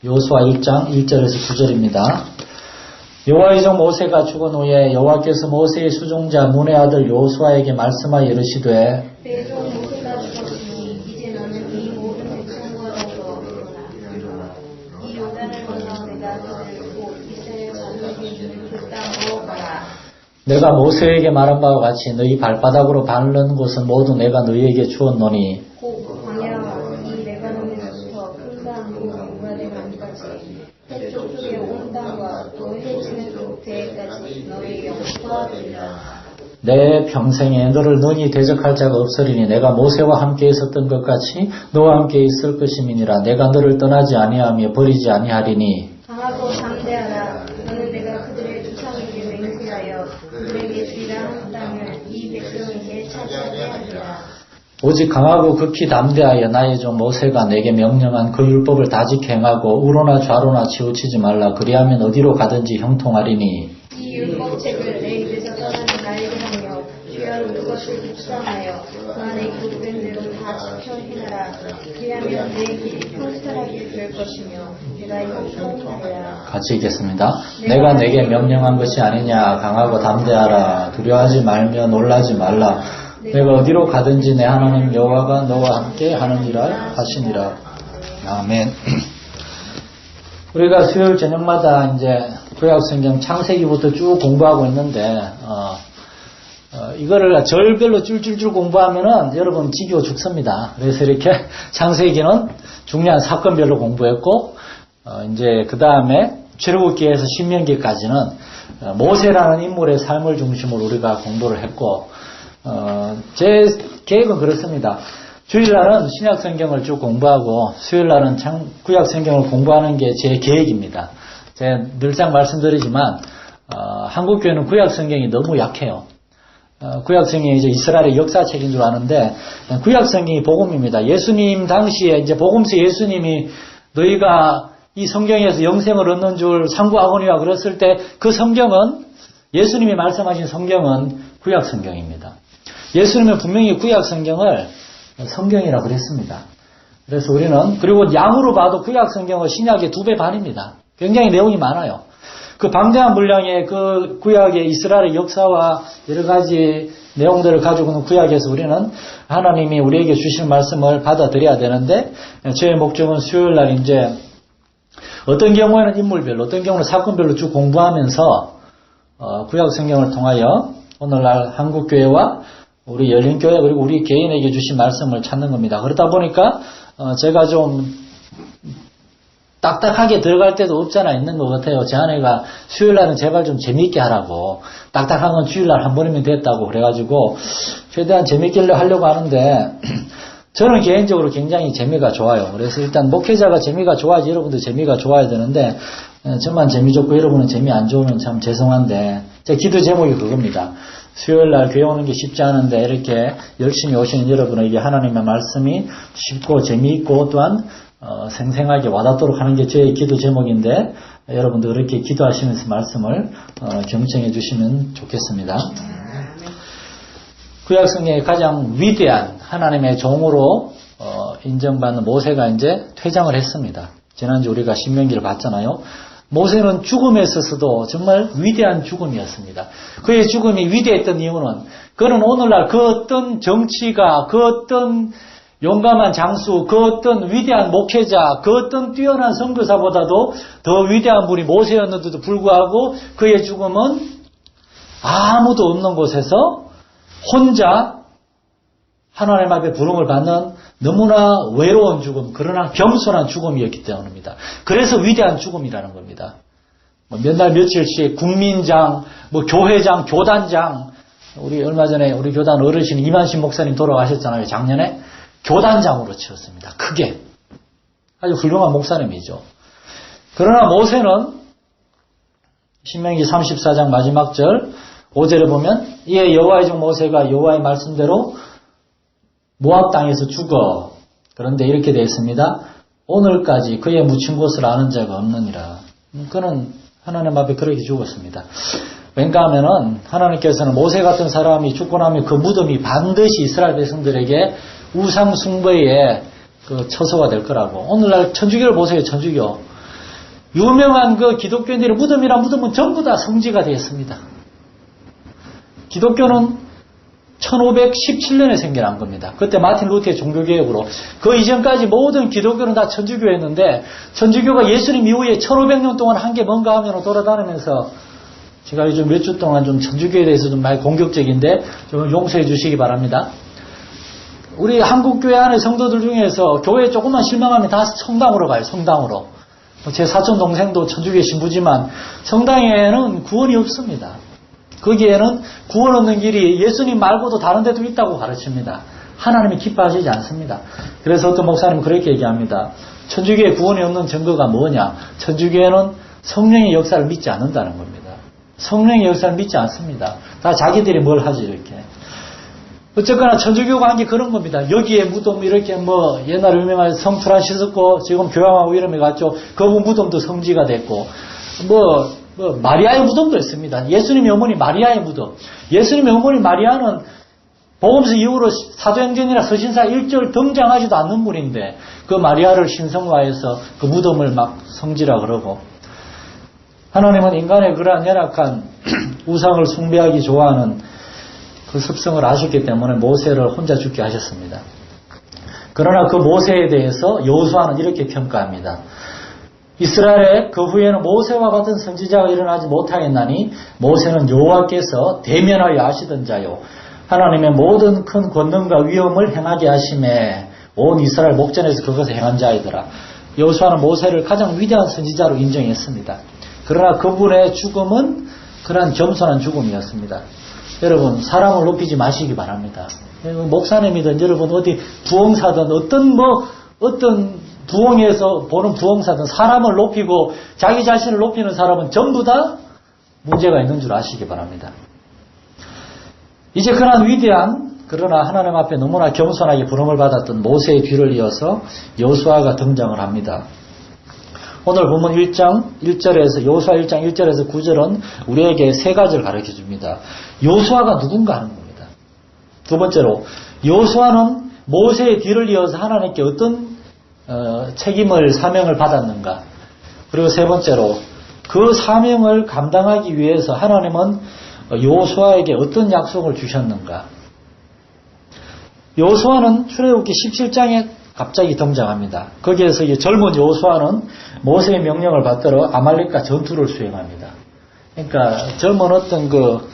여호수아 1장 1절에서 9절입니다. 여호와의 종 모세가 죽은 후에 여호와께서 모세의 수종자 문의 아들 여호수아에게 말씀하여 이르시되 내 종 모세가 죽었으니 이제 너는 이 모든 백성과 더불어 이 요단을 건너 내가 그들 곧 이스라엘 자손에게 주는 그 땅으로 가라. 내가 모세에게 말한 바와 같이 너희 발바닥으로 밟는 곳은 모두 내가 너희에게 주었노니 곧 광야와 이 레바논에서부터 큰 산 유브라데 강까지 해쪽 쪽의 온 땅과 또 해지는 쪽 대해까지 너희 영토가 되리라. 내 평생에 너를 능히 대적할 자가 없으리니 내가 모세와 함께 있었던 것 같이 너와 함께 있을 것임이니라. 내가 너를 떠나지 아니하며 버리지 아니하리니 강하고 담대하라. 너는 내가 그들의 조상에게 맹세하여 그들에게 주리라 한 땅을 이 백성에게 차지하게 하리라. 오직 강하고 극히 담대하여 나의 종 모세가 내게 명령한 그 율법을 다직 행하고 우로나 좌로나 치우치지 말라. 그리하면 어디로 가든지 형통하리니 이 율법책을 내 입에서 떠나지 말게 하며 귀하로 그것을 묵상하여 그 안에 기록된 대로 다 지켜 행하라. 그리하면 내 길이 평탄하게 될 것이며 내가 형통하리라. 같이 읽겠습니다. 내가 내게 명령한 것이 아니냐. 강하고 담대하라. 두려워하지 말며 놀라지 말라. 내가 어디로 가든지 내 하나님 여호와가 너와 함께 하느니라 하시니라. 아멘. 우리가 수요일 저녁마다 이제 구약성경 창세기부터 쭉 공부하고 있는데 이거를 절별로 줄줄줄 공부하면은 여러분 지겨 죽습니다. 그래서 이렇게 창세기는 중요한 사건별로 공부했고 이제 그 다음에 출애굽기에서 신명기까지는 모세라는 인물의 삶을 중심으로 우리가 공부를 했고 제 계획은 그렇습니다. 주일날은 신약성경을 쭉 공부하고 수요일날은 구약성경을 공부하는 게 제 계획입니다. 제가 늘상 말씀드리지만 한국교회는 구약성경이 너무 약해요. 구약성경이 이제 이스라엘의 역사책인 줄 아는데 구약성경이 복음입니다. 예수님 당시에 이제 복음서 예수님이 너희가 이 성경에서 영생을 얻는 줄 상고하거니와 그랬을 때 그 성경은 예수님이 말씀하신 성경은 구약성경입니다. 예수님은 분명히 구약성경을 성경이라고 그랬습니다. 그래서 우리는 그리고 양으로 봐도 구약성경은 신약의 2배 반입니다. 굉장히 내용이 많아요. 그 방대한 분량의 그 구약의 이스라엘의 역사와 여러 가지 내용들을 가지고 있는 구약에서 우리는 하나님이 우리에게 주신 말씀을 받아들여야 되는데 저의 목적은 수요일날 이제 어떤 경우에는 인물별로 어떤 경우는 사건별로 쭉 공부하면서 구약성경을 통하여 오늘날 한국교회와 우리 열린교회 그리고 우리 개인에게 주신 말씀을 찾는 겁니다. 그러다 보니까 제가 좀 딱딱하게 들어갈 때도 없잖아 있는 것 같아요. 제 아내가 수요일날은 제발 좀 재미있게 하라고 딱딱한 건 주일날 한 번이면 됐다고 그래가지고 최대한 재미있게 하려고 하는데 저는 개인적으로 굉장히 재미가 좋아요. 그래서 일단 목회자가 재미가 좋아야지 여러분도 재미가 좋아야 되는데 저만 재미 좋고 여러분은 재미 안 좋으면 참 죄송한데 제 기도 제목이 그겁니다. 수요일날 교회 오는 게 쉽지 않은데 이렇게 열심히 오시는 여러분에게 하나님의 말씀이 쉽고 재미있고 또한 생생하게 와닿도록 하는 게 저의 기도 제목인데 여러분도 그렇게 기도하시면서 말씀을 경청해 주시면 좋겠습니다. 구약성경의 가장 위대한 하나님의 종으로 인정받는 모세가 이제 퇴장을 했습니다. 지난주 우리가 신명기를 봤잖아요. 모세는 죽음에 있어서도 정말 위대한 죽음이었습니다. 그의 죽음이 위대했던 이유는 그는 오늘날 그 어떤 정치가 그 어떤 용감한 장수, 그 어떤 위대한 목회자, 그 어떤 뛰어난 선교사보다도 더 위대한 분이 모세였는데도 불구하고 그의 죽음은 아무도 없는 곳에서 혼자 하나님 앞에 부름을 받는 너무나 외로운 죽음, 그러나 겸손한 죽음이었기 때문입니다. 그래서 위대한 죽음이라는 겁니다. 몇 날 며칠씩 국민장, 교회장, 교단장, 우리 얼마 전에 우리 교단 어르신 이만신 목사님 돌아가셨잖아요. 작년에 교단장으로 치렀습니다. 크게. 아주 훌륭한 목사님이죠. 그러나 모세는 신명기 34장 마지막 절 5절에 보면 이에 여호와의 종 모세가 여호와의 말씀대로 모압 땅에서 죽어. 그런데 이렇게 되어 있습니다. 오늘까지 그의 묻힌 곳을 아는 자가 없느니라. 그는 하나님 앞에 그렇게 죽었습니다. 왠가 하면은 하나님께서는 모세 같은 사람이 죽고 나면 그 무덤이 반드시 이스라엘 백성들에게 우상 숭배의 그 처소가 될 거라고. 오늘날 천주교를 보세요. 천주교. 유명한 그 기독교인들의 무덤이란 무덤은 전부 다 성지가 되었습니다. 기독교는 1517년에 생겨난 겁니다. 그때 마틴 루터의 종교개혁으로. 그 이전까지 모든 기독교는 다 천주교였는데 천주교가 예수님 이후에 1500년 동안 한 게 뭔가 하면 돌아다니면서 제가 요즘 몇 주 동안 좀 천주교에 대해서 좀 많이 공격적인데 좀 용서해 주시기 바랍니다. 우리 한국교회 안에 성도들 중에서 교회에 조금만 실망하면 다 성당으로 가요. 성당으로. 제 사촌 동생도 천주교 신부지만 성당에는 구원이 없습니다. 거기에는 구원 얻는 길이 예수님 말고도 다른 데도 있다고 가르칩니다. 하나님이 기뻐하시지 않습니다. 그래서 어떤 목사님은 그렇게 얘기합니다. 천주교에 구원이 없는 증거가 뭐냐? 천주교에는 성령의 역사를 믿지 않는다는 겁니다. 성령의 역사를 믿지 않습니다. 다 자기들이 뭘 하지 이렇게. 어쨌거나 천주교가 한 게 그런 겁니다. 여기에 무덤 이렇게 뭐 옛날 유명한 성 프란시스코 지금 교황하고 이름이 같죠. 그분 무덤도 성지가 됐고 뭐 마리아의 무덤도 있습니다. 예수님의 어머니 마리아의 무덤. 예수님의 어머니 마리아는 복음서 이후로 사도행전이나 서신사 1절 등장하지도 않는 분인데 그 마리아를 신성화해서 그 무덤을 막 성지라 그러고 하나님은 인간의 그러한 열악한 우상을 숭배하기 좋아하는 그 습성을 아셨기 때문에 모세를 혼자 죽게 하셨습니다. 그러나 그 모세에 대해서 여호수아는 이렇게 평가합니다. 이스라엘에 그 후에는 모세와 같은 선지자가 일어나지 못하겠나니 모세는 여호와께서 대면하여 하시던 자요 하나님의 모든 큰 권능과 위엄을 행하게 하심에 온 이스라엘 목전에서 그것을 행한 자이더라. 여호수아는 모세를 가장 위대한 선지자로 인정했습니다. 그러나 그분의 죽음은 그러한 겸손한 죽음이었습니다. 여러분 사람을 높이지 마시기 바랍니다. 목사님이든 여러분 어디 부흥사든 어떤 부흥에서 보는 부흥사든 사람을 높이고 자기 자신을 높이는 사람은 전부 다 문제가 있는 줄 아시기 바랍니다. 이제 그러한 위대한 그러나 하나님 앞에 너무나 겸손하게 부름을 받았던 모세의 뒤를 이어서 여호수아가 등장을 합니다. 오늘 본문 1장 1절에서 여호수아 1장 1절에서 9절은 우리에게 세 가지를 가르쳐 줍니다. 여호수아가 누군가 하는 겁니다. 두 번째로 여호수아는 모세의 뒤를 이어서 하나님께 어떤 책임을 사명을 받았는가. 그리고 세 번째로 그 사명을 감당하기 위해서 하나님은 여호수아에게 어떤 약속을 주셨는가. 여호수아는 출애굽기 17장에 갑자기 등장합니다. 거기에서 이 젊은 여호수아는 모세의 명령을 받들어 아말렉과 전투를 수행합니다. 그러니까 젊은 어떤 그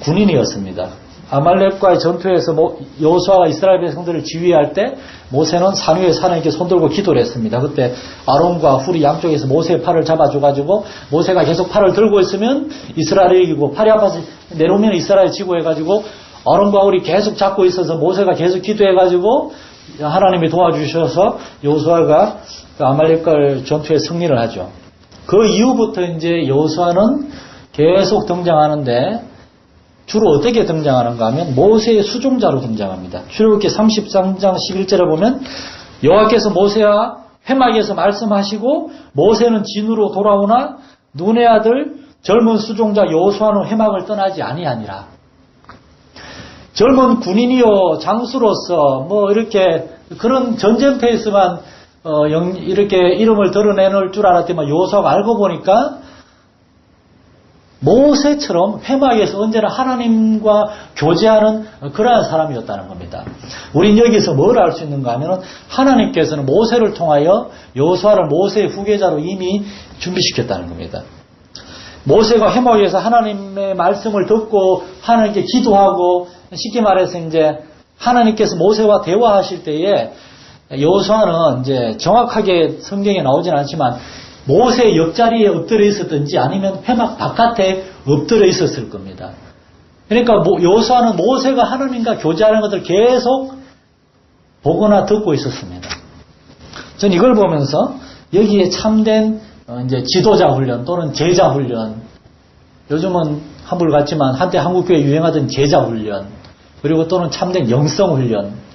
군인이었습니다. 아말렉과의 전투에서 여호수아가 이스라엘 백성들을 지휘할 때 모세는 산 위에 산에 이렇게 손들고 기도를 했습니다. 그때 아론과 훌이 양쪽에서 모세의 팔을 잡아줘가지고 모세가 계속 팔을 들고 있으면 이스라엘이 이기고 팔이 아파서 내려오면 이스라엘이 지고 해가지고 아론과 훌이 계속 잡고 있어서 모세가 계속 기도해가지고 하나님이 도와주셔서 여호수아가 그 아말렉과의 전투에 승리를 하죠. 그 이후부터 이제 여호수아는 계속 등장하는데 주로 어떻게 등장하는가 하면 모세의 수종자로 등장합니다. 출애굽기 33장 11절에 보면 여호와께서 모세와 회막에서 말씀하시고 모세는 진으로 돌아오나 눈의 아들 젊은 수종자 여호수아는 회막을 떠나지 아니하니라. 젊은 군인이요 장수로서 뭐 이렇게 그런 전쟁터에서만 이렇게 이름을 드러내놓을 줄 알았더니 여호수아가 알고 보니까 모세처럼 회막에서 언제나 하나님과 교제하는 그러한 사람이었다는 겁니다. 우린 여기서 뭘 알 수 있는가 하면 하나님께서는 모세를 통하여 여호수아를 모세의 후계자로 이미 준비시켰다는 겁니다. 모세가 회막에서 하나님의 말씀을 듣고 하나님께 기도하고 쉽게 말해서 이제 하나님께서 모세와 대화하실 때에 여호수아는 이제 정확하게 성경에 나오진 않지만 모세의 옆자리에 엎드려 있었든지 아니면 회막 바깥에 엎드려 있었을 겁니다. 그러니까 여호수아는 모세가 하나님과 교제하는 것을 계속 보거나 듣고 있었습니다. 전 이걸 보면서 여기에 참된 이제 지도자 훈련 또는 제자 훈련, 요즘은 한물 같지만 한때 한국교회에 유행하던 제자 훈련, 그리고 또는 참된 영성 훈련.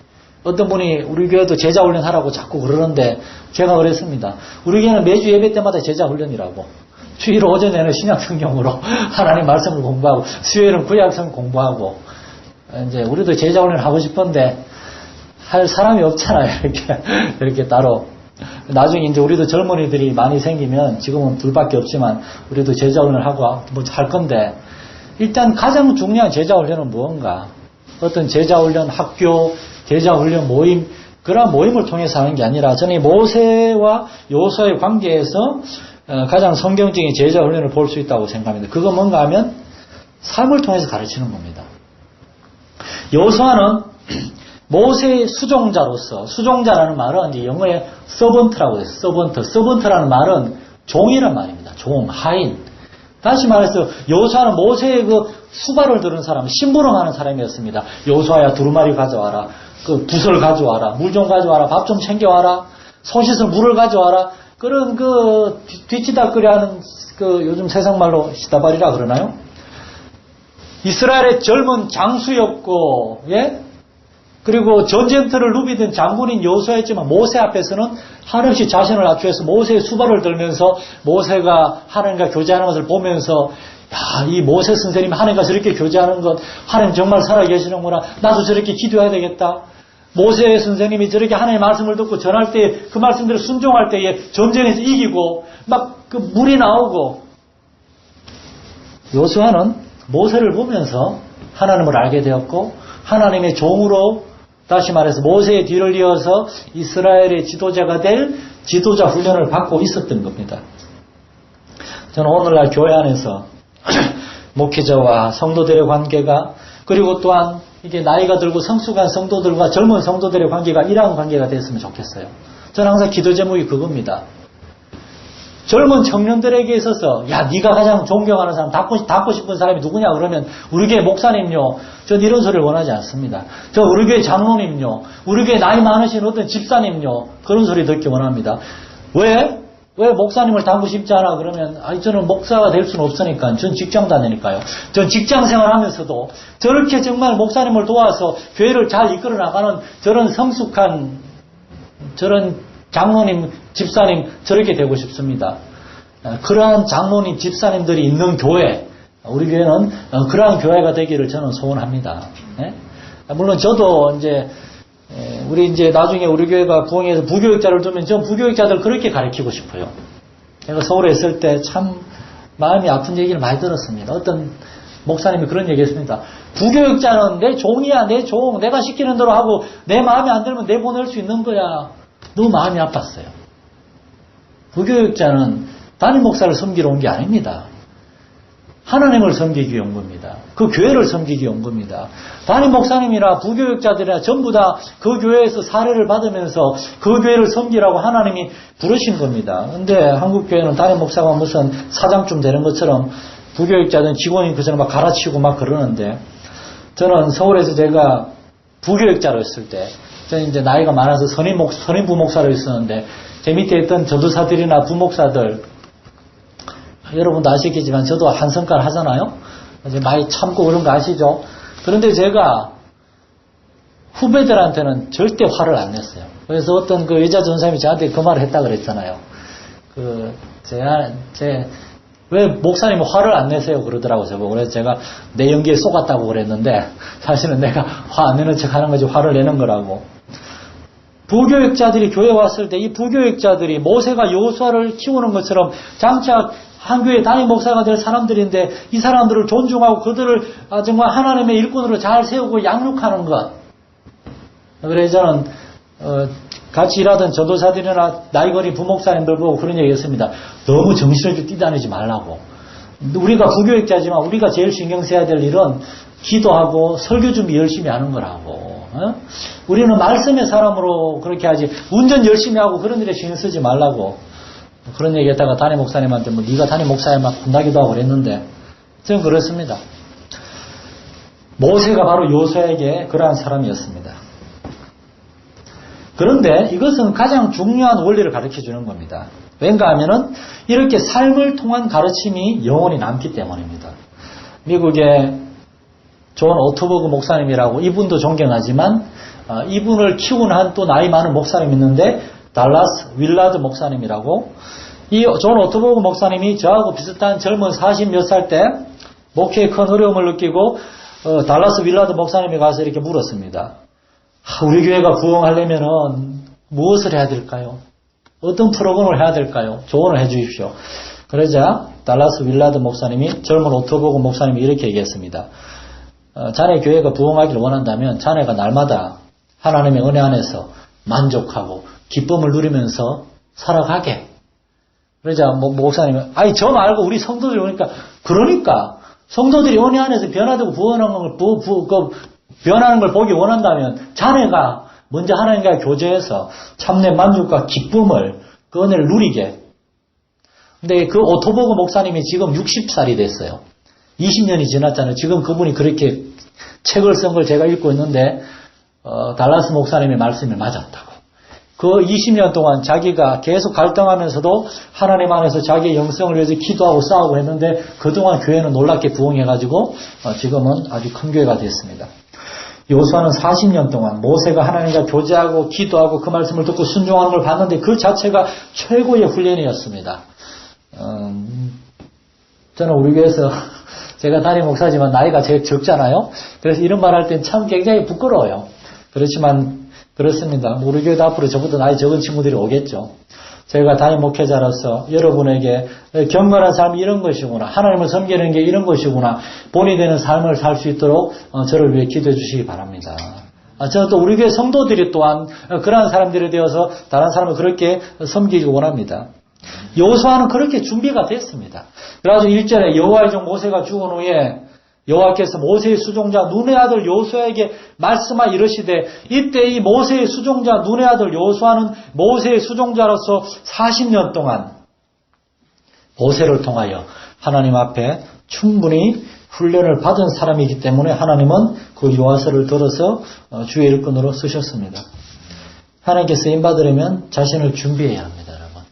어떤 분이 우리 교회도 제자 훈련 하라고 자꾸 그러는데 제가 그랬습니다. 우리 교회는 매주 예배 때마다 제자 훈련이라고. 주일 오전에는 신약 성경으로 하나님 말씀을 공부하고 수요일은 구약성 공부하고 이제 우리도 제자 훈련 하고 싶은데 할 사람이 없잖아요. 이렇게 따로. 나중에 이제 우리도 젊은이들이 많이 생기면 지금은 둘밖에 없지만 우리도 제자훈련을 하고 뭐 할 건데 일단 가장 중요한 제자훈련은 무언가? 어떤 제자훈련 학교, 제자훈련 모임 그러한 모임을 통해서 하는 게 아니라 저는 이 모세와 여호수아의 관계에서 가장 성경적인 제자훈련을 볼 수 있다고 생각합니다. 그거 뭔가 하면 삶을 통해서 가르치는 겁니다. 여호수아는 모세의 수종자로서 수종자라는 말은 이제 영어에 서번트라고 해요. 서번트라는 말은 종이란 말입니다. 종, 하인. 다시 말해서 여호수아는 모세의 그 수발을 들은 사람, 심부름하는 사람이었습니다. 여호수아야 두루마리 가져와라. 그 붓을 가져와라. 물 좀 가져와라. 밥 좀 챙겨와라. 손 씻을 물을 가져와라. 그런 그 뒤치다거리 하는 그 요즘 세상말로 시다발이라 그러나요? 이스라엘의 젊은 장수였고, 예? 그리고 전쟁터를 누비던 장군인 여호수아였지만 모세 앞에서는 한없이 자신을 낮추어서 모세의 수발을 들면서 모세가 하나님과 교제하는 것을 보면서 야, 이 모세 선생님이 하나님과 저렇게 교제하는 것 하나님 정말 살아계시는구나. 나도 저렇게 기도해야 되겠다. 모세 선생님이 저렇게 하나님의 말씀을 듣고 전할 때 그 말씀대로 순종할 때에 전쟁에서 이기고 막 그 물이 나오고 여호수아는 모세를 보면서 하나님을 알게 되었고 하나님의 종으로 다시 말해서 모세의 뒤를 이어서 이스라엘의 지도자가 될 지도자 훈련을 받고 있었던 겁니다. 저는 오늘날 교회 안에서 목회자와 성도들의 관계가 그리고 또한 이게 나이가 들고 성숙한 성도들과 젊은 성도들의 관계가 이러한 관계가 됐으면 좋겠어요. 저는 항상 기도 제목이 그겁니다. 젊은 청년들에게 있어서 야 네가 가장 존경하는 사람 닮고 싶은 사람이 누구냐 그러면 우리 교회 목사님요. 전 이런 소리를 원하지 않습니다. 저 우리 교회 장로님요. 우리 교회 나이 많으신 어떤 집사님요. 그런 소리 듣기 원합니다. 왜 목사님을 닮고 싶지 않아 그러면 아니 저는 목사가 될 수는 없으니까 전 직장 다니니까요. 전 직장 생활하면서도 저렇게 정말 목사님을 도와서 교회를 잘 이끌어 나가는 저런 성숙한 저런 장로님, 집사님 저렇게 되고 싶습니다. 그러한 장로님, 집사님들이 있는 교회, 우리 교회는 그러한 교회가 되기를 저는 소원합니다. 네? 물론 저도 이제 우리 이제 나중에 우리 교회가 부흥해서 부교육자를 두면 전 부교육자들 그렇게 가르치고 싶어요. 제가 서울에 있을 때 참 마음이 아픈 얘기를 많이 들었습니다. 어떤 목사님이 그런 얘기했습니다. 부교육자는 내 종이야, 내 종. 내가 시키는 대로 하고 내 마음에 안 들면 내보낼 수 있는 거야. 너무 마음이 아팠어요. 부교육자는 담임 목사를 섬기러 온 게 아닙니다. 하나님을 섬기기 위해 온 겁니다. 그 교회를 섬기기 위해 온 겁니다. 담임 목사님이나 부교육자들이나 전부 다 그 교회에서 사례를 받으면서 그 교회를 섬기라고 하나님이 부르신 겁니다. 근데 한국 교회는 담임 목사가 무슨 사장쯤 되는 것처럼 부교육자든 직원인 것처럼 막 갈아치우고 막 그러는데 저는 서울에서 제가 부교육자로였을 때 저는 이제 나이가 많아서 선임 부목사로 있었는데 제 밑에 있던 전도사들이나 부목사들 여러분도 아시겠지만 저도 한 성깔 하잖아요. 이제 많이 참고 그런 거 아시죠? 그런데 제가 후배들한테는 절대 화를 안 냈어요. 그래서 어떤 그 여자 전사님이 저한테 그 말을 했다 그랬잖아요. 왜 목사님은 화를 안 내세요? 그러더라고 저보고. 그래서 제가 내 연기에 속았다고 그랬는데 사실은 내가 화 안 내는 척 하는 거지 화를 내는 거라고. 부교육자들이 교회에 왔을 때 이 부교육자들이 모세가 여호수아를 키우는 것처럼 장차 한 교회 담임 목사가 될 사람들인데 이 사람들을 존중하고 그들을 정말 하나님의 일꾼으로 잘 세우고 양육하는 것. 그래서 저는 같이 일하던 전도사들이나 나이거리 부목사님들 보고 그런 얘기했습니다. 너무 정신을 뛰다니지 말라고. 우리가 부교육자지만 우리가 제일 신경 써야 될 일은 기도하고 설교 준비 열심히 하는 거라고. 우리는 말씀의 사람으로 그렇게 하지 운전 열심히 하고 그런 일에 신경 쓰지 말라고. 그런 얘기했다가 담임 목사님한테 뭐 네가 담임 목사야 막 혼나기도 하고 그랬는데 저는 그렇습니다. 모세가 바로 여호수아에게 그러한 사람이었습니다. 그런데 이것은 가장 중요한 원리를 가르쳐주는 겁니다. 왠가 하면은 이렇게 삶을 통한 가르침이 영원히 남기 때문입니다. 미국의 존 오토버그 목사님이라고 이분도 존경하지만 이분을 키운 한 또 나이 많은 목사님이 있는데 달라스 윌라드 목사님이라고 이 존 오토버그 목사님이 저하고 비슷한 젊은 40 몇 살 때 목회에 큰 어려움을 느끼고 달라스 윌라드 목사님이 가서 이렇게 물었습니다. 우리 교회가 부흥하려면은 무엇을 해야 될까요? 어떤 프로그램을 해야 될까요? 조언을 해 주십시오. 그러자 달라스 윌라드 목사님이, 젊은 오토보그 목사님이 이렇게 얘기했습니다. 자네 교회가 부흥하기를 원한다면 자네가 날마다 하나님의 은혜 안에서 만족하고 기쁨을 누리면서 살아가게. 그러자 목사님이, 아니 저 말고 우리 성도들이 그러니까 성도들이 은혜 안에서 변화되고 변하는 걸 보기 원한다면 자네가 먼저 하나님과 교제해서 참내 만족과 기쁨을, 그 은혜를 누리게. 근데 그 오토보그 목사님이 지금 60살이 됐어요. 20년이 지났잖아요. 지금 그분이 그렇게 책을 쓴 걸 제가 읽고 있는데 달라스 목사님의 말씀이 맞았다고. 그 20년 동안 자기가 계속 갈등하면서도 하나님 안에서 자기의 영성을 위해서 기도하고 싸우고 했는데 그동안 교회는 놀랍게 부흥해가지고 지금은 아주 큰 교회가 됐습니다. 여호수아는 40년 동안 모세가 하나님과 교제하고 기도하고 그 말씀을 듣고 순종하는 걸 봤는데 그 자체가 최고의 훈련이었습니다. 저는 우리 교회에서 제가 담임 목사지만 나이가 제일 적잖아요. 그래서 이런 말 할 땐 참 굉장히 부끄러워요. 그렇지만 그렇습니다. 우리 교회도 앞으로 저보다 나이 적은 친구들이 오겠죠. 제가 담임 목회자로서 여러분에게 경건한 삶이 이런 것이구나, 하나님을 섬기는 게 이런 것이구나, 본이 되는 삶을 살 수 있도록 저를 위해 기도해 주시기 바랍니다. 저는 또 우리 교회 성도들이 또한 그러한 사람들이 되어서 다른 사람을 그렇게 섬기기 원합니다. 여호수아는 그렇게 준비가 됐습니다. 그래가지고 1절에 여호와의 종 모세가 죽은 후에 여호와께서 모세의 수종자 눈의 아들 여호수아에게 말씀하 이르시되, 이때 이 모세의 수종자 눈의 아들 여호수아는 모세의 수종자로서 40년 동안 모세를 통하여 하나님 앞에 충분히 훈련을 받은 사람이기 때문에 하나님은 그 요하서를 들어서 주의 일꾼으로 쓰셨습니다. 하나님께 쓰임받으려면 자신을 준비해야 합니다. 여러분,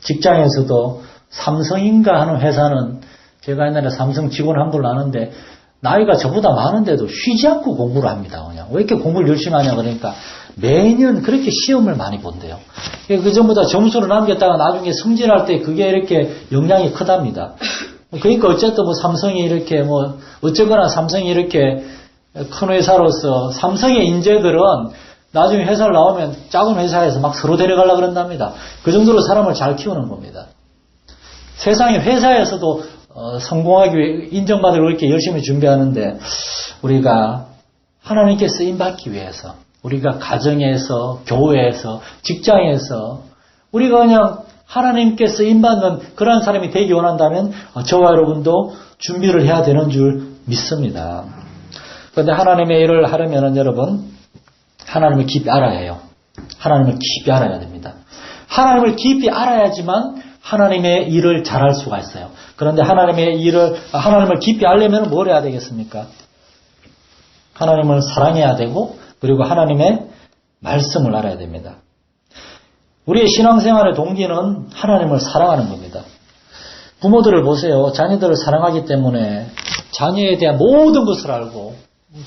직장에서도 삼성인가 하는 회사는, 제가 옛날에 삼성 직원 한 분 아는데 나이가 저보다 많은데도 쉬지 않고 공부를 합니다. 그냥 왜 이렇게 공부를 열심히 하냐 그러니까 매년 그렇게 시험을 많이 본대요. 그 전부 다 점수를 남겼다가 나중에 승진할 때 그게 이렇게 영향이 크답니다. 그러니까 어쨌든 삼성이 이렇게 어쨌거나 삼성이 이렇게 큰 회사로서 삼성의 인재들은 나중에 회사를 나오면 작은 회사에서 막 서로 데려가려고 그런답니다. 그 정도로 사람을 잘 키우는 겁니다. 세상에 회사에서도 성공하기 위해 인정받으러 이렇게 열심히 준비하는데, 우리가 하나님께 쓰임받기 위해서, 우리가 가정에서, 교회에서, 직장에서 우리가 그냥 하나님께 쓰임받는 그런 사람이 되기 원한다면 저와 여러분도 준비를 해야 되는 줄 믿습니다. 그런데 하나님의 일을 하려면 여러분, 하나님을 깊이 알아야 해요. 하나님을 깊이 알아야 됩니다. 하나님을 깊이 알아야지만 하나님의 일을 잘할 수가 있어요. 그런데 하나님을 깊이 알려면 뭘 해야 되겠습니까? 하나님을 사랑해야 되고, 그리고 하나님의 말씀을 알아야 됩니다. 우리의 신앙생활의 동기는 하나님을 사랑하는 겁니다. 부모들을 보세요. 자녀들을 사랑하기 때문에 자녀에 대한 모든 것을 알고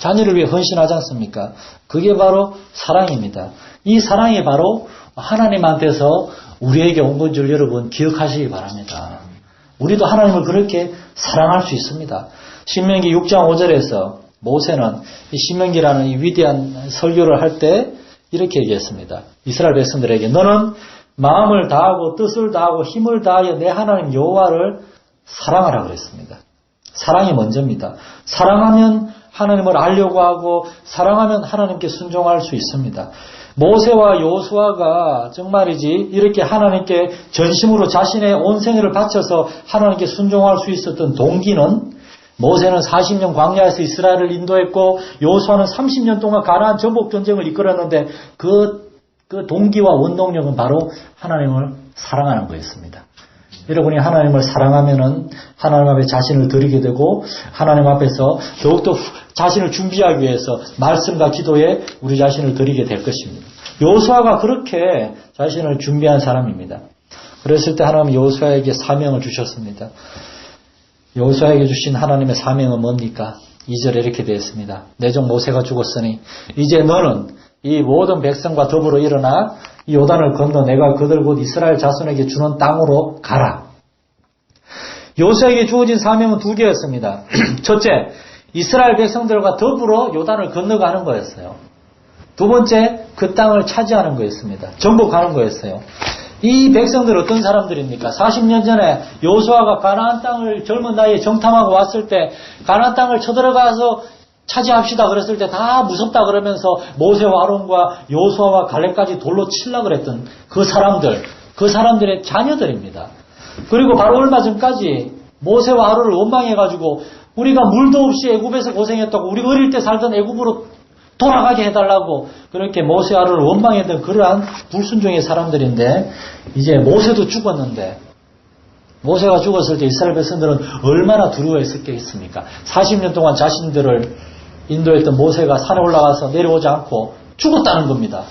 자녀를 위해 헌신하지 않습니까? 그게 바로 사랑입니다. 이 사랑이 바로 하나님한테서 우리에게 온 건 줄 여러분 기억하시기 바랍니다. 우리도 하나님을 그렇게 사랑할 수 있습니다. 신명기 6장 5절에서 모세는 이 신명기라는 이 위대한 설교를 할 때 이렇게 얘기했습니다. 이스라엘 백성들에게 너는 마음을 다하고 뜻을 다하고 힘을 다하여 내 하나님 여호와를 사랑하라 그랬습니다. 사랑이 먼저입니다. 사랑하면 하나님을 알려고 하고 사랑하면 하나님께 순종할 수 있습니다. 모세와 여호수아가 정말이지 이렇게 하나님께 전심으로 자신의 온 생애를 바쳐서 하나님께 순종할 수 있었던 동기는, 모세는 40년 광야에서 이스라엘을 인도했고 여호수아는 30년 동안 가나안 전복 전쟁을 이끌었는데 그 동기와 원동력은 바로 하나님을 사랑하는 거였습니다. 여러분이 하나님을 사랑하면은 하나님 앞에 자신을 드리게 되고 하나님 앞에서 더욱더 자신을 준비하기 위해서 말씀과 기도에 우리 자신을 드리게 될 것입니다. 여호수아가 그렇게 자신을 준비한 사람입니다. 그랬을 때 하나님은 여호수아에게 사명을 주셨습니다. 여호수아에게 주신 하나님의 사명은 뭡니까? 2절에 이렇게 되어 있습니다. 내 종 모세가 죽었으니 이제 너는 이 모든 백성과 더불어 일어나 이 요단을 건너 내가 그들 곧 이스라엘 자손에게 주는 땅으로 가라. 여호수아에게 주어진 사명은 두 개였습니다. 첫째, 이스라엘 백성들과 더불어 요단을 건너가는 거였어요. 두 번째, 그 땅을 차지하는 거였습니다. 정복하는 거였어요. 이 백성들 어떤 사람들입니까? 40년 전에 여호수아가 가나안 땅을 젊은 나이에 정탐하고 왔을 때 가나안 땅을 쳐들어가서 차지합시다 그랬을 때 다 무섭다 그러면서 모세와 아론과 여호수아와 갈렙까지 돌로 치려고 그랬던 그 사람들의 자녀들입니다. 그리고 바로 얼마 전까지 모세와 아론을 원망해가지고 우리가 물도 없이 애굽에서 고생했다고 우리가 어릴 때 살던 애굽으로 돌아가게 해달라고 그렇게 모세와 아론을 원망했던 그러한 불순종의 사람들인데 이제 모세도 죽었는데 모세가 죽었을 때 이스라엘 백성들은 얼마나 두려워했겠습니까? 40년 동안 자신들을 인도했던 모세가 산에 올라가서 내려오지 않고 죽었다는 겁니다.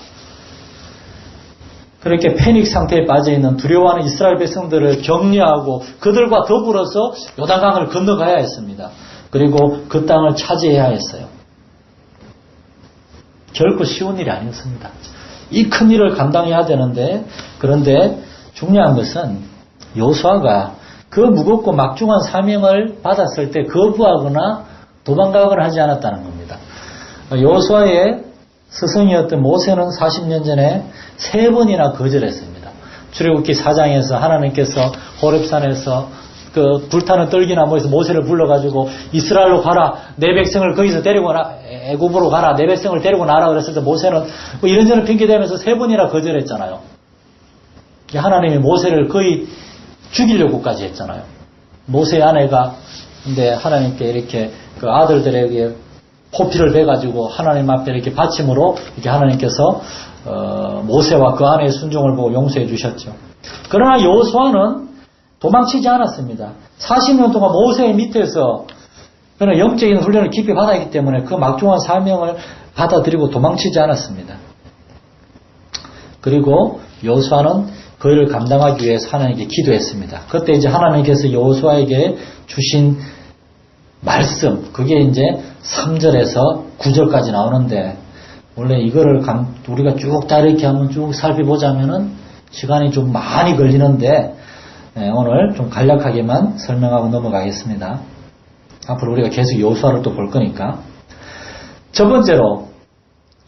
그렇게 패닉 상태에 빠져있는 두려워하는 이스라엘 백성들을 격려하고 그들과 더불어서 요단강을 건너가야 했습니다. 그리고 그 땅을 차지해야 했어요. 결코 쉬운 일이 아니었습니다. 이 큰 일을 감당해야 되는데 그런데 중요한 것은 여호수아가 그 무겁고 막중한 사명을 받았을 때 거부하거나 도망가거나 하지 않았다는 겁니다. 여호수아의 스승이었던 모세는 40년 전에 3번이나 거절했습니다. 출애굽기 4장에서 하나님께서 호렙산에서 그 불타는 떨기나무에서 모세를 불러가지고 이스라엘로 가라, 내 백성을 거기서 데리고 애굽으로 가라, 내 백성을 데리고 나라 그랬을 때 모세는 뭐 이런저런 핑계대면서 3번이나 거절했잖아요. 하나님이 모세를 거의 죽이려고까지 했잖아요. 모세의 아내가 근데 하나님께 이렇게 그 아들들에게 포피를 베가지고 하나님 앞에 이렇게 받침으로 이렇게 하나님께서 모세와 그 아내의 순종을 보고 용서해 주셨죠. 그러나 여호수아는 도망치지 않았습니다. 40년 동안 모세의 밑에서 그는 영적인 훈련을 깊이 받았기 때문에 그 막중한 사명을 받아들이고 도망치지 않았습니다. 그리고 여호수아는 그 일을 감당하기 위해서 하나님께 기도했습니다. 그때 이제 하나님께서 여호수아에게 주신 말씀, 그게 이제 3절에서 9절까지 나오는데 원래 이거를 우리가 쭉 다 이렇게 한번 쭉 살펴보자면은 시간이 좀 많이 걸리는데 오늘 좀 간략하게만 설명하고 넘어가겠습니다. 앞으로 우리가 계속 여호수아를 또 볼 거니까. 첫 번째로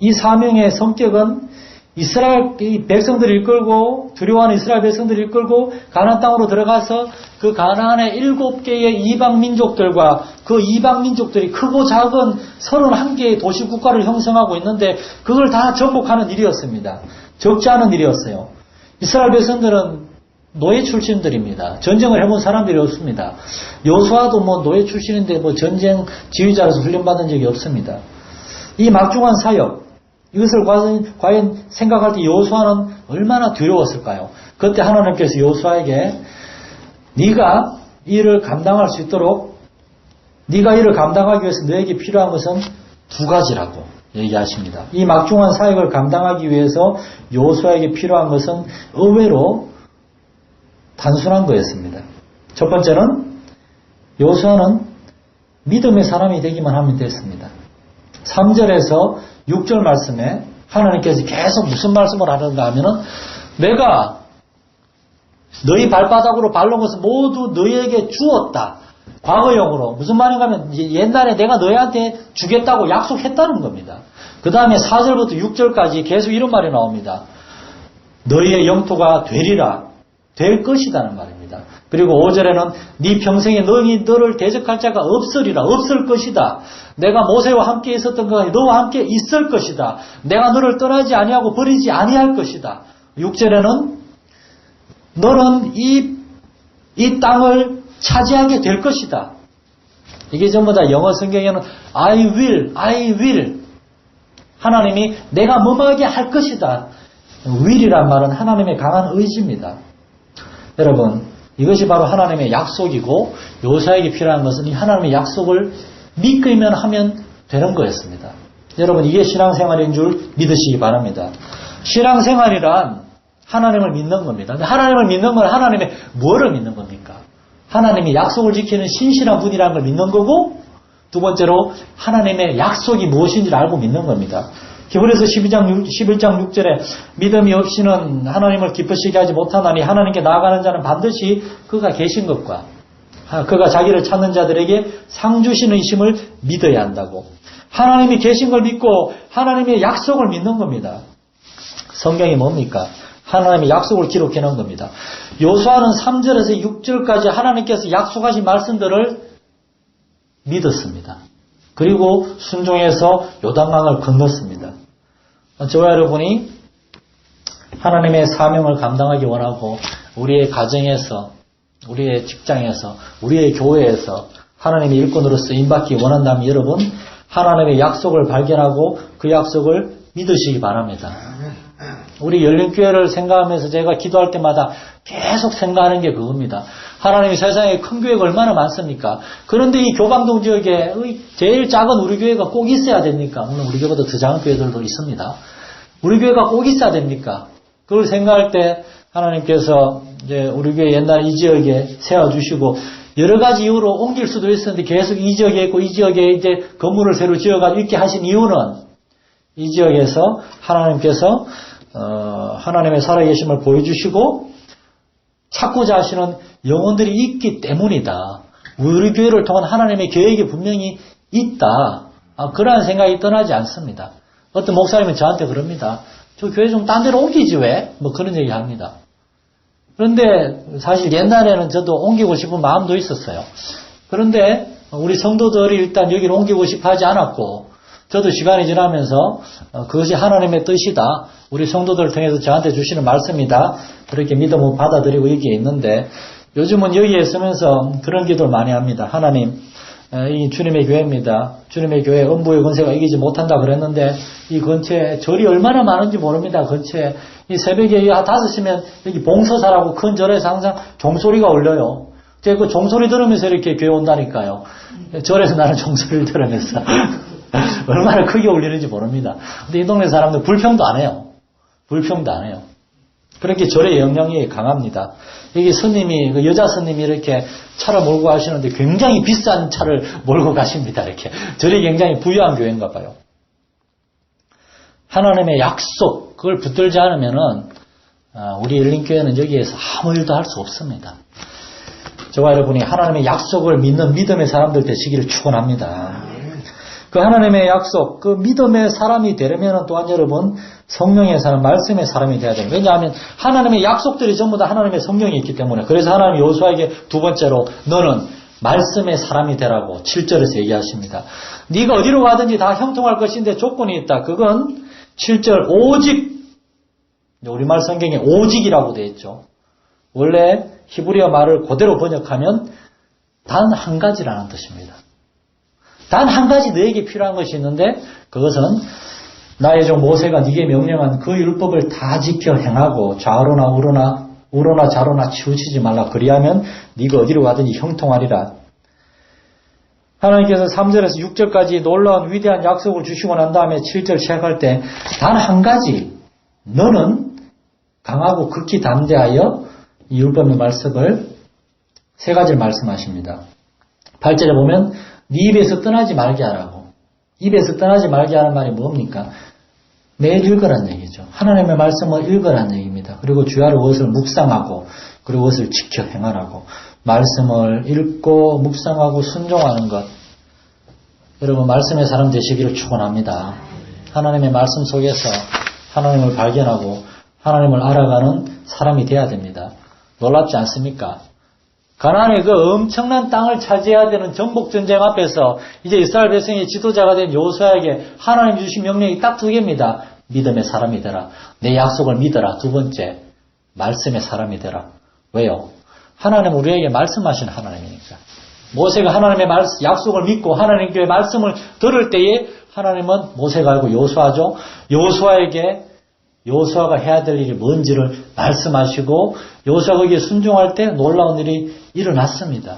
이 사명의 성격은 이스라엘 백성들을 이끌고 두려워하는 이스라엘 백성들을 이끌고 가나안 땅으로 들어가서 그 가나안의 7개의 이방 민족들과 그 이방 민족들이 크고 작은 31개의 도시 국가를 형성하고 있는데 그걸 다 정복하는 일이었습니다. 적지 않은 일이었어요. 이스라엘 백성들은 노예 출신들입니다. 전쟁을 해본 사람들이 없습니다. 여호수아도 뭐 노예 출신인데 뭐 전쟁 지휘자로서 훈련받은 적이 없습니다. 이 막중한 사역, 이것을 과연 생각할 때 여호수아는 얼마나 두려웠을까요? 그때 하나님께서 여호수아에게 네가 이 일을 감당할 수 있도록 네가 이를 감당하기 위해서 너에게 필요한 것은 2가지라고 얘기하십니다. 이 막중한 사역을 감당하기 위해서 여호수아에게 필요한 것은 의외로 단순한 거였습니다. 첫 번째는 여호수아는 믿음의 사람이 되기만 하면 됐습니다. 3절에서 6절 말씀에 하나님께서 계속 무슨 말씀을 하는가 하면은 내가 너희 발바닥으로 밟는 것은 모두 너희에게 주었다. 과거형으로. 무슨 말인가 하면 옛날에 내가 너희한테 주겠다고 약속했다는 겁니다. 그 다음에 4절부터 6절까지 계속 이런 말이 나옵니다. 너희의 영토가 되리라. 될 것이라는 말입니다. 그리고 5절에는 네 평생에 너를 대적할 자가 없으리라. 없을 것이다. 내가 모세와 함께 있었던 것이 너와 함께 있을 것이다. 내가 너를 떠나지 아니하고 버리지 아니할 것이다. 6절에는 너는 이 땅을 차지하게 될 것이다. 이게 전부 다 영어 성경에는 I will 하나님이 내가 뭐뭐하게 할 것이다. will이란 말은 하나님의 강한 의지입니다. 여러분, 이것이 바로 하나님의 약속이고 여호수아에게 필요한 것은 이 하나님의 약속을 믿기만 하면 되는 거였습니다. 여러분, 이게 신앙생활인 줄 믿으시기 바랍니다. 신앙생활이란 하나님을 믿는 겁니다. 근데 하나님을 믿는 건 하나님의 뭐를 믿는 겁니까? 하나님이 약속을 지키는 신실한 분이라는 걸 믿는 거고, 두 번째로 하나님의 약속이 무엇인지를 알고 믿는 겁니다. 히브리서 11장 6절에 믿음이 없이는 하나님을 기쁘시게 하지 못하나니 하나님께 나아가는 자는 반드시 그가 계신 것과 그가 자기를 찾는 자들에게 상 주시는 이심을 믿어야 한다고. 하나님이 계신 걸 믿고 하나님의 약속을 믿는 겁니다. 성경이 뭡니까? 하나님의 약속을 기록해 놓은 겁니다. 여호수아는 3절에서 6절까지 하나님께서 약속하신 말씀들을 믿었습니다. 그리고 순종해서 요단강을 건넜습니다. 저와 여러분이 하나님의 사명을 감당하기 원하고 우리의 가정에서, 우리의 직장에서, 우리의 교회에서 하나님의 일꾼으로 쓰임받기 원한다면 여러분 하나님의 약속을 발견하고 그 약속을 믿으시기 바랍니다. 우리 열린교회를 생각하면서 제가 기도할 때마다 계속 생각하는 게 그겁니다. 하나님이 세상에 큰 교회가 얼마나 많습니까? 그런데 이 교방동 지역에 제일 작은 우리 교회가 꼭 있어야 됩니까? 물론 우리 교회보다 더 작은 교회들도 있습니다. 우리 교회가 꼭 있어야 됩니까? 그걸 생각할 때 하나님께서 이제 우리 교회 옛날 이 지역에 세워주시고 여러 가지 이유로 옮길 수도 있었는데 계속 이 지역에 있고 이 지역에 이제 건물을 새로 지어가지고 있게 하신 이유는 이 지역에서 하나님께서 하나님의 살아계심을 보여주시고 찾고자 하시는 영혼들이 있기 때문이다. 우리 교회를 통한 하나님의 계획이 분명히 있다. 그러한 생각이 떠나지 않습니다. 어떤 목사님은 저한테 그럽니다. 저 교회 좀 딴 데로 옮기지 왜? 뭐 그런 얘기 합니다. 그런데 사실 옛날에는 저도 옮기고 싶은 마음도 있었어요. 그런데 우리 성도들이 일단 여기를 옮기고 싶어 하지 않았고 저도 시간이 지나면서 그것이 하나님의 뜻이다. 우리 성도들을 통해서 저한테 주시는 말씀이다. 그렇게 믿음을 받아들이고 여기에 있는데 요즘은 여기에 있으면서 그런 기도를 많이 합니다. 하나님, 이 주님의 교회입니다. 주님의 교회 음부의 권세가 이기지 못한다 그랬는데 이 근처에 절이 얼마나 많은지 모릅니다. 근처에 이 새벽에 5시면 여기 봉서사라고 큰 절에서 항상 종소리가 울려요. 제가 그 종소리 들으면서 이렇게 교회 온다니까요. 절에서 나는 종소리를 들으면서 얼마나 크게 울리는지 모릅니다. 근데 이 동네 사람들 불평도 안 해요. 불평도 안 해요. 그렇게 절의 영향이 강합니다. 여기 스님이, 그 여자 스님이 이렇게 차를 몰고 가시는데 굉장히 비싼 차를 몰고 가십니다. 이렇게. 절이 굉장히 부유한 교회인가 봐요. 하나님의 약속, 그걸 붙들지 않으면은, 우리 열린교회는 여기에서 아무 일도 할 수 없습니다. 저와 여러분이 하나님의 약속을 믿는 믿음의 사람들 되시기를 축원합니다. 그 하나님의 약속, 그 믿음의 사람이 되려면 또한 여러분 성령의 사람, 말씀의 사람이 돼야 됩니다. 왜냐하면 하나님의 약속들이 전부 다 하나님의 성령이 있기 때문에. 그래서 하나님이 여호수아에게 두 번째로 너는 말씀의 사람이 되라고 7절에서 얘기하십니다. 네가 어디로 가든지 다 형통할 것인데 조건이 있다. 그건 7절 오직, 우리말 성경에 오직이라고 되어 있죠. 원래 히브리어 말을 그대로 번역하면 단 한 가지라는 뜻입니다. 단 한 가지 너에게 필요한 것이 있는데 그것은 나의 종 모세가 네게 명령한 그 율법을 다 지켜 행하고 좌로나 우로나 좌로나 치우치지 말라. 그리하면 네가 어디로 가든지 형통하리라. 하나님께서 3절에서 6절까지 놀라운 위대한 약속을 주시고 난 다음에 7절 시작할 때 단 한 가지 너는 강하고 극히 담대하여 이 율법의 말씀을 세 가지를 말씀하십니다. 8절에 보면 네 입에서 떠나지 말게 하라고. 입에서 떠나지 말게 하는 말이 뭡니까? 매일 읽으란 얘기죠. 하나님의 말씀을 읽으란 얘기입니다. 그리고 주야로 그것을 묵상하고 그리고 그것을 지켜 행하라고. 말씀을 읽고 묵상하고 순종하는 것. 여러분 말씀의 사람 되시기를 축원합니다. 하나님의 말씀 속에서 하나님을 발견하고 하나님을 알아가는 사람이 돼야 됩니다. 놀랍지 않습니까? 가나안의 그 엄청난 땅을 차지해야 되는 정복전쟁 앞에서 이제 이스라엘 백성의 지도자가 된 여호수아에게 하나님 주신 명령이 딱 두 개입니다. 믿음의 사람이 되라. 내 약속을 믿어라. 두 번째, 말씀의 사람이 되라. 왜요? 하나님 우리에게 말씀하신 하나님이니까. 모세가 하나님의 약속을 믿고 하나님께 말씀을 들을 때에 하나님은 모세가 알고 여호수아죠. 여호수아에게 여호수아가 해야 될 일이 뭔지를 말씀하시고 여호수아가 거기에 순종할 때 놀라운 일이 일어났습니다.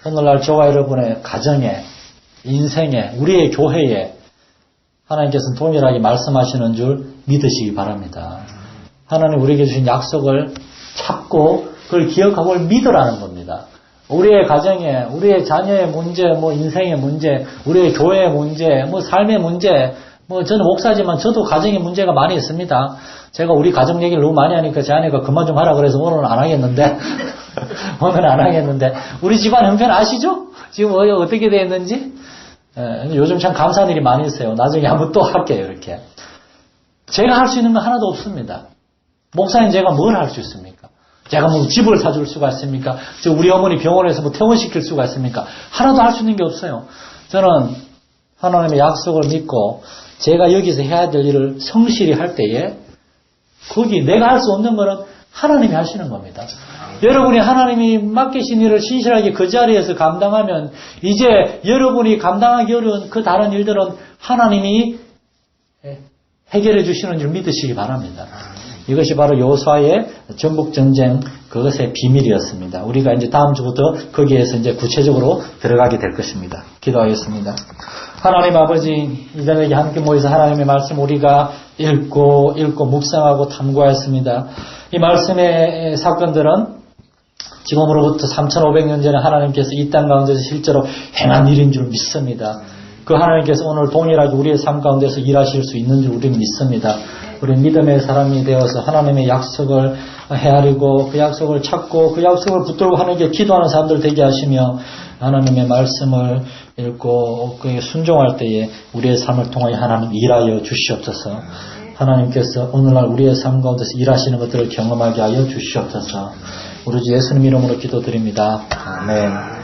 오늘날 저와 여러분의 가정에, 인생에, 우리의 교회에 하나님께서는 동일하게 말씀하시는 줄 믿으시기 바랍니다. 하나님 우리에게 주신 약속을 찾고 그걸 기억하고 그걸 믿으라는 겁니다. 우리의 가정에, 우리의 자녀의 문제, 인생의 문제, 우리의 교회의 문제, 삶의 문제, 저는 목사지만 저도 가정의 문제가 많이 있습니다. 제가 우리 가정 얘기를 너무 많이 하니까 제 아내가 그만 좀 하라 그래서 오늘은 안 하겠는데, 우리 집안 형편 아시죠? 지금 어떻게 되어 있는지? 요즘 참 감사한 일이 많이 있어요. 나중에 한번 또 할게요, 이렇게. 제가 할 수 있는 건 하나도 없습니다. 목사님 제가 뭘 할 수 있습니까? 제가 뭐 집을 사줄 수가 있습니까? 우리 어머니 병원에서 뭐 퇴원시킬 수가 있습니까? 하나도 할 수 있는 게 없어요. 저는 하나님의 약속을 믿고 제가 여기서 해야 될 일을 성실히 할 때에 거기 내가 할 수 없는 거는 하나님이 하시는 겁니다. 여러분이 하나님이 맡기신 일을 신실하게 그 자리에서 감당하면 이제 여러분이 감당하기 어려운 그 다른 일들은 하나님이 해결해 주시는 줄 믿으시기 바랍니다. 이것이 바로 여호수아의 전북전쟁 그것의 비밀이었습니다. 우리가 이제 다음 주부터 거기에서 이제 구체적으로 들어가게 될 것입니다. 기도하겠습니다. 하나님 아버지, 이 자리에 함께 모여서 하나님의 말씀 우리가 읽고 묵상하고 탐구하였습니다. 이 말씀의 사건들은 지금으로부터 3,500년 전에 하나님께서 이 땅 가운데서 실제로 행한 일인 줄 믿습니다. 그 하나님께서 오늘 동일하게 우리의 삶 가운데서 일하실 수 있는 줄 우리는 믿습니다. 우리 믿음의 사람이 되어서 하나님의 약속을 헤아리고 그 약속을 찾고 그 약속을 붙들고 하나님께 기도하는 사람들 되게 하시며 하나님의 말씀을 읽고 그에 순종할 때에 우리의 삶을 통하여 하나님 일하여 주시옵소서. 하나님께서 오늘날 우리의 삶 가운데서 일하시는 것들을 경험하게 하여 주시옵소서. 우리 주 예수님 이름으로 기도드립니다. 아멘.